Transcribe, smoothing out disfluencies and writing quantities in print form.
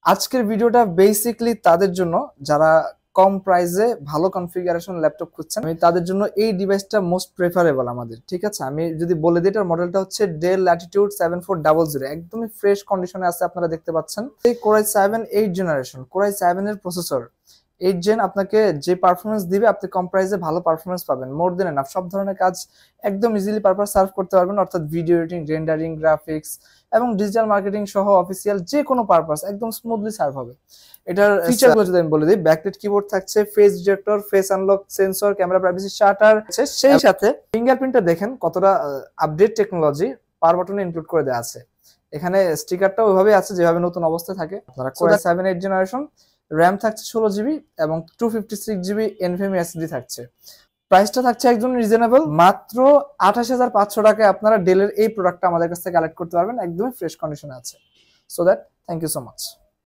আজকের ভিডিওটা বেসিকলি তাদের জন্য যারা কম প্রাইসে ভালো কনফিগারেশন ল্যাপটপ খুঁজছেন। আমি তাদের জন্য এই ডিভাইসটা মোস্ট প্রেফারেবল আমাদের। ঠিক আছে, আমি যদি বলে দিই এটার মডেলটা হচ্ছে ডেল ল্যাটিটিউড 7400, একদমই ফ্রেশ কন্ডিশনে আছে। আপনারা দেখতে পাচ্ছেন এই কোরাই 7 8 জেনারেশন, কোরাই 7 এর প্রসেসর 8 জেন আপনাকে যে পারফরমেন্স দিবে, আপনি কম প্রাইসে ভালো পারফরমেন্স পাবেন। মোর দেন এনাফ, সব ধরনের কাজ একদম ইজিলি পারপাস সার্ভ করতে পারবেন, অর্থাৎ ভিডিও এডিটিং, রেন্ডারিং, গ্রাফিক্স এবং ডিজিটাল মার্কেটিং সহ অফিসিয়াল যে কোনো পারপাস একদম স্মুথলি সার্ভ হবে। এটার ফিচারগুলো যদি আমি বলে দিই, ব্যাকলাইট কিবোর্ড থাকছে, face detector, face unlock sensor, camera privacy shutter আছে, সেই সাথে ফিঙ্গারপ্রিন্টটা দেখেন কতটা আপডেট টেকনোলজি পাওয়ার বাটনে ইনক্লুড করে দেওয়া আছে। এখানে স্টিকারটা ওইভাবে আছে যেভাবে নতুন অবস্থায় থাকে। আপনারা কোরাই 7 8 জেনারেশন, র্যাম থাকছে 16 জিবি এবং 256 জিবি এনভিএমই এসএসডি থাকছে। প্রাইসটা থাকছে একদম রিজনেবল, মাত্র 28,500 টাকায় আপনারা ডেলের এই প্রোডাক্টটা আমাদের কাছ থেকে কালেক্ট করতে পারবেন, একদমই ফ্রেশ কন্ডিশনে আছে। So that, thank you so much.